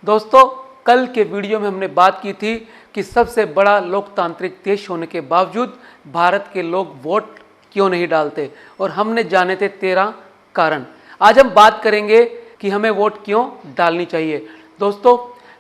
दोस्तों, कल के वीडियो में हमने बात की थी कि सबसे बड़ा लोकतांत्रिक देश होने के बावजूद भारत के लोग वोट क्यों नहीं डालते, और हमने जाने थे 13 कारण। आज हम बात करेंगे कि हमें वोट क्यों डालनी चाहिए। दोस्तों,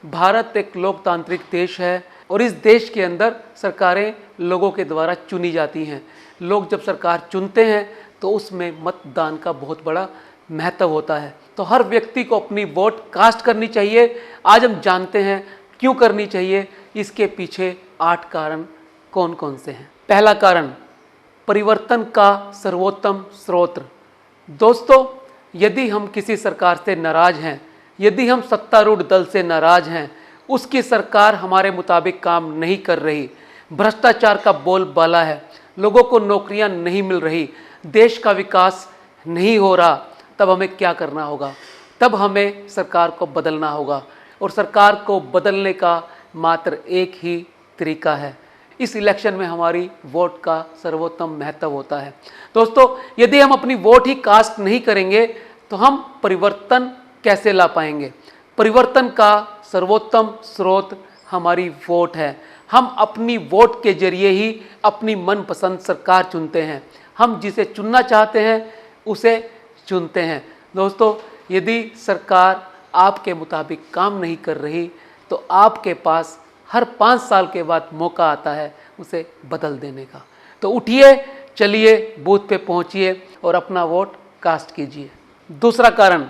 भारत एक लोकतांत्रिक देश है और इस देश के अंदर सरकारें लोगों के द्वारा चुनी जाती हैं। लोग जब सरकार चुनते हैं तो उसमें मतदान का बहुत बड़ा महत्व होता है। तो हर व्यक्ति को अपनी वोट कास्ट करनी चाहिए। आज हम जानते हैं क्यों करनी चाहिए, इसके पीछे 8 कारण कौन कौन से हैं। पहला कारण, परिवर्तन का सर्वोत्तम स्रोत। दोस्तों, यदि हम किसी सरकार से नाराज हैं, यदि हम सत्तारूढ़ दल से नाराज हैं, उसकी सरकार हमारे मुताबिक काम नहीं कर रही, भ्रष्टाचार का बोलबाला है, लोगों को नौकरियां नहीं मिल रही, देश का विकास नहीं हो रहा, तब हमें क्या करना होगा? तब हमें सरकार को बदलना होगा। और सरकार को बदलने का मात्र एक ही तरीका है। इस इलेक्शन में हमारी वोट का सर्वोत्तम महत्व होता है। दोस्तों, यदि हम अपनी वोट ही कास्ट नहीं करेंगे तो हम परिवर्तन कैसे ला पाएंगे? परिवर्तन का सर्वोत्तम स्रोत हमारी वोट है। हम अपनी वोट के जरिए ही अपनी मनपसंद सरकार चुनते हैं। हम जिसे चुनना चाहते हैं उसे चुनते हैं। दोस्तों, यदि सरकार आपके मुताबिक काम नहीं कर रही तो आपके पास हर 5 साल के बाद मौका आता है उसे बदल देने का। तो उठिए, चलिए, बूथ पे पहुंचिए और अपना वोट कास्ट कीजिए। दूसरा कारण,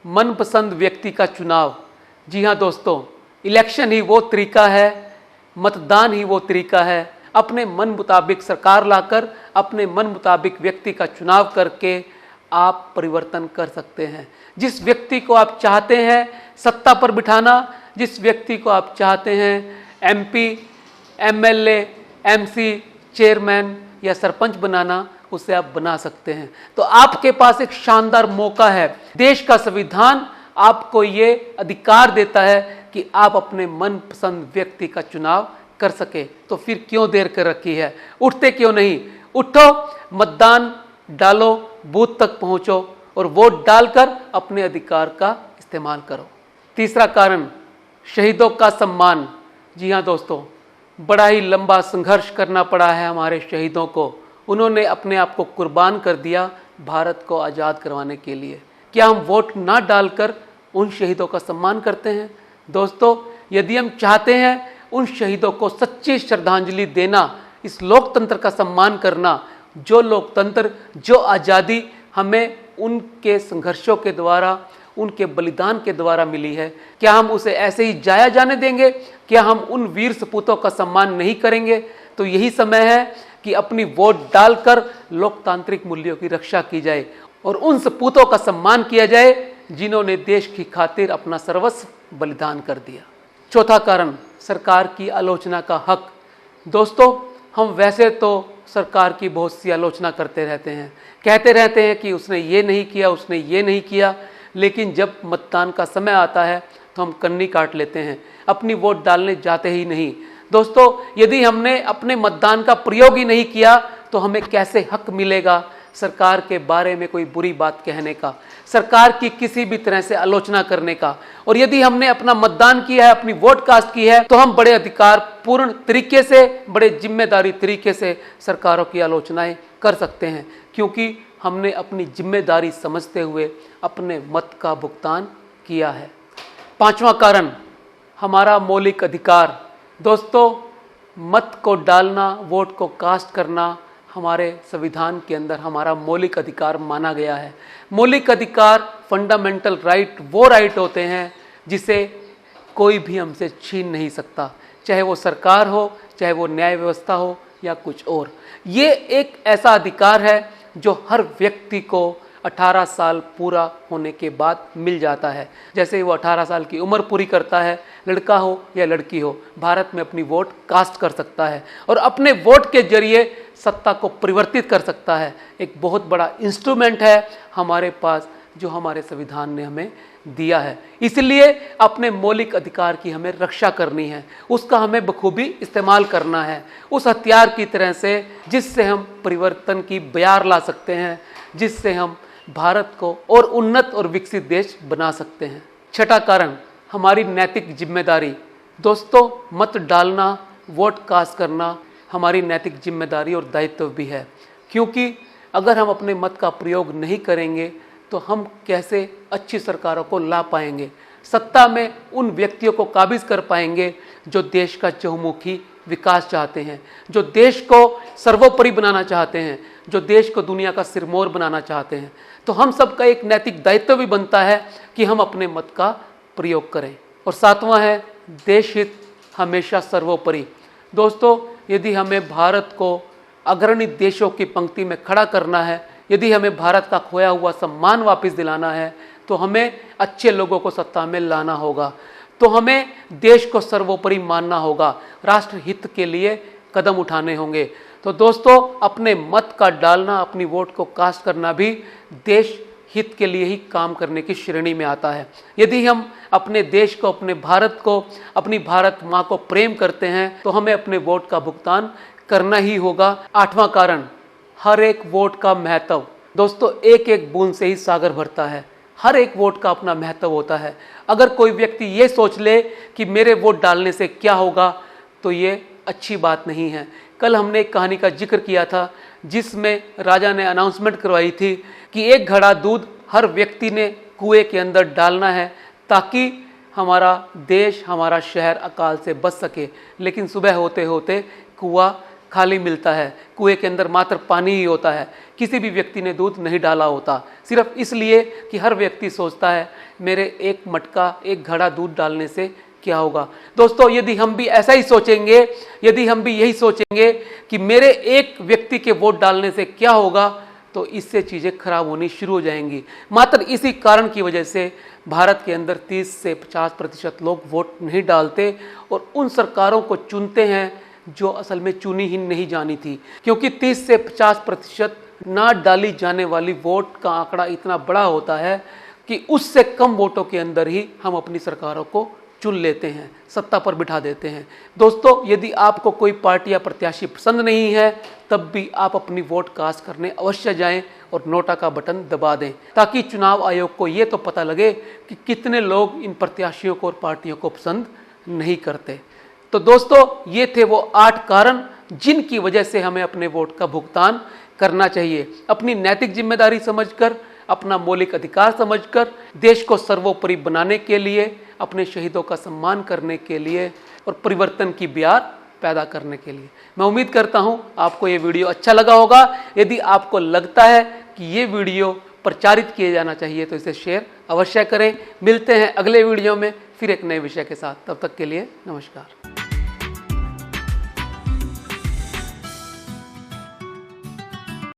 मनपसंद व्यक्ति का चुनाव। जी हाँ दोस्तों, इलेक्शन ही वो तरीका है, मतदान ही वो तरीका है, अपने मन मुताबिक सरकार लाकर अपने मन मुताबिक व्यक्ति का चुनाव करके आप परिवर्तन कर सकते हैं। जिस व्यक्ति को आप चाहते हैं सत्ता पर बिठाना, जिस व्यक्ति को आप चाहते हैं MP, MLA, MC, चेयरमैन या सरपंच बनाना, उसे आप बना सकते हैं। तो आपके पास एक शानदार मौका है। देश का संविधान आपको ये अधिकार देता है कि आप अपने मनपसंद व्यक्ति का चुनाव कर सके। तो फिर क्यों देर कर रखी है? उठते क्यों नहीं? उठो, मतदान डालो, बूथ तक पहुंचो और वोट डालकर अपने अधिकार का इस्तेमाल करो। तीसरा कारण, शहीदों का सम्मान। जी हाँ दोस्तों, बड़ा ही लंबा संघर्ष करना पड़ा है हमारे शहीदों को। उन्होंने अपने आप को कुर्बान कर दिया भारत को आज़ाद करवाने के लिए। क्या हम वोट ना डालकर उन शहीदों का सम्मान करते हैं? दोस्तों, यदि हम चाहते हैं उन शहीदों को सच्ची श्रद्धांजलि देना, इस लोकतंत्र का सम्मान करना, जो लोकतंत्र, जो आज़ादी हमें उनके संघर्षों के द्वारा, उनके बलिदान के द्वारा मिली है, क्या हम उसे ऐसे ही जाया जाने देंगे? क्या हम उन वीर सपूतों का सम्मान नहीं करेंगे? तो यही समय है कि अपनी वोट डालकर लोकतांत्रिक मूल्यों की रक्षा की जाए और उन सपूतों का सम्मान किया जाए जिन्होंने देश की खातिर अपना सर्वस्व बलिदान कर दिया। चौथा कारण, सरकार की आलोचना का हक। दोस्तों, हम वैसे तो सरकार की बहुत सी आलोचना करते रहते हैं, कहते रहते हैं कि उसने ये नहीं किया, उसने ये नहीं किया, लेकिन जब मतदान का समय आता है तो हम कन्नी काट लेते हैं, अपनी वोट डालने जाते ही नहीं। दोस्तों, यदि हमने अपने मतदान का प्रयोग ही नहीं किया तो हमें कैसे हक मिलेगा सरकार के बारे में कोई बुरी बात कहने का, सरकार की किसी भी तरह से आलोचना करने का? और यदि हमने अपना मतदान किया है, अपनी वोट कास्ट की है, तो हम बड़े अधिकार पूर्ण तरीके से, बड़े जिम्मेदारी तरीके से सरकारों की आलोचनाएं कर सकते हैं, क्योंकि हमने अपनी जिम्मेदारी समझते हुए अपने मत का भुगतान किया है। पांचवा कारण, हमारा मौलिक अधिकार। दोस्तों, मत को डालना, वोट को कास्ट करना हमारे संविधान के अंदर हमारा मौलिक अधिकार माना गया है। मौलिक अधिकार, फंडामेंटल राइट, वो राइट होते हैं जिसे कोई भी हमसे छीन नहीं सकता, चाहे वो सरकार हो, चाहे वो न्याय व्यवस्था हो या कुछ और। ये एक ऐसा अधिकार है जो हर व्यक्ति को 18 साल पूरा होने के बाद मिल जाता है। जैसे ही वो 18 साल की उम्र पूरी करता है, लड़का हो या लड़की हो, भारत में अपनी वोट कास्ट कर सकता है और अपने वोट के जरिए सत्ता को परिवर्तित कर सकता है। एक बहुत बड़ा इंस्ट्रूमेंट है हमारे पास जो हमारे संविधान ने हमें दिया है। इसलिए अपने मौलिक अधिकार की हमें रक्षा करनी है, उसका हमें बखूबी इस्तेमाल करना है, उस हथियार की तरह से जिससे हम परिवर्तन की बयार ला सकते हैं, जिससे हम भारत को और उन्नत और विकसित देश बना सकते हैं। छठा कारण, हमारी नैतिक जिम्मेदारी। दोस्तों, मत डालना, वोट कास्ट करना हमारी नैतिक जिम्मेदारी और दायित्व भी है, क्योंकि अगर हम अपने मत का प्रयोग नहीं करेंगे तो हम कैसे अच्छी सरकारों को ला पाएंगे, सत्ता में उन व्यक्तियों को काबिज कर पाएंगे जो देश का चहुमुखी विकास चाहते हैं, जो देश को सर्वोपरि बनाना चाहते हैं, जो देश को दुनिया का सिरमौर बनाना चाहते हैं। तो हम सबका एक नैतिक दायित्व भी बनता है कि हम अपने मत का प्रयोग करें। और सातवां है, देश हित हमेशा सर्वोपरि। दोस्तों, यदि हमें भारत को अग्रणी देशों की पंक्ति में खड़ा करना है, यदि हमें भारत का खोया हुआ सम्मान वापस दिलाना है, तो हमें अच्छे लोगों को सत्ता में लाना होगा, तो हमें देश को सर्वोपरि मानना होगा, राष्ट्र हित के लिए कदम उठाने होंगे। तो दोस्तों, अपने मत का डालना, अपनी वोट को कास्ट करना भी देश हित के लिए ही काम करने की श्रेणी में आता है। यदि हम अपने देश को, अपने भारत को, अपनी भारत माँ को प्रेम करते हैं तो हमें अपने वोट का भुगतान करना ही होगा। आठवां कारण, हर एक वोट का महत्व। दोस्तों, एक एक बूंद से ही सागर भरता है। हर एक वोट का अपना महत्व होता है। अगर कोई व्यक्ति ये सोच ले कि मेरे वोट डालने से क्या होगा, तो ये अच्छी बात नहीं है। कल हमने एक कहानी का जिक्र किया था जिसमें राजा ने अनाउंसमेंट करवाई थी कि एक घड़ा दूध हर व्यक्ति ने कुएं के अंदर डालना है ताकि हमारा देश, हमारा शहर अकाल से बच सके। लेकिन सुबह होते होते कुआं खाली मिलता है, कुएं के अंदर मात्र पानी ही होता है, किसी भी व्यक्ति ने दूध नहीं डाला होता, सिर्फ इसलिए कि हर व्यक्ति सोचता है मेरे एक मटका, एक घड़ा दूध डालने से क्या होगा। दोस्तों, यदि हम भी ऐसा ही सोचेंगे, यदि हम भी यही सोचेंगे कि मेरे एक व्यक्ति के वोट डालने से क्या होगा, तो इससे चीज़ें खराब होनी शुरू हो जाएंगी। मात्र इसी कारण की वजह से भारत के अंदर 30 से 50% लोग वोट नहीं डालते और उन सरकारों को चुनते हैं जो असल में चुनी ही नहीं जानी थी, क्योंकि 30 से 50% ना डाली जाने वाली वोट का आंकड़ा इतना बड़ा होता है कि उससे कम वोटों के अंदर ही हम अपनी सरकारों को चुन लेते हैं, सत्ता पर बिठा देते हैं। दोस्तों, यदि आपको कोई पार्टी या प्रत्याशी पसंद नहीं है, तब भी आप अपनी वोट कास्ट करने अवश्य जाएं और नोटा का बटन दबा दें, ताकि चुनाव आयोग को ये तो पता लगे कि कितने लोग इन प्रत्याशियों को और पार्टियों को पसंद नहीं करते। तो दोस्तों, ये थे वो 8 कारण जिनकी वजह से हमें अपने वोट का भुगतान करना चाहिए। अपनी नैतिक जिम्मेदारी समझकर, अपना मौलिक अधिकार समझकर, देश को सर्वोपरि बनाने के लिए, अपने शहीदों का सम्मान करने के लिए और परिवर्तन की ब्यार पैदा करने के लिए। मैं उम्मीद करता हूं आपको ये वीडियो अच्छा लगा होगा। यदि आपको लगता है कि ये वीडियो प्रचारित किया जाना चाहिए तो इसे शेयर अवश्य करें। मिलते हैं अगले वीडियो में फिर एक नए विषय के साथ। तब तक के लिए नमस्कार।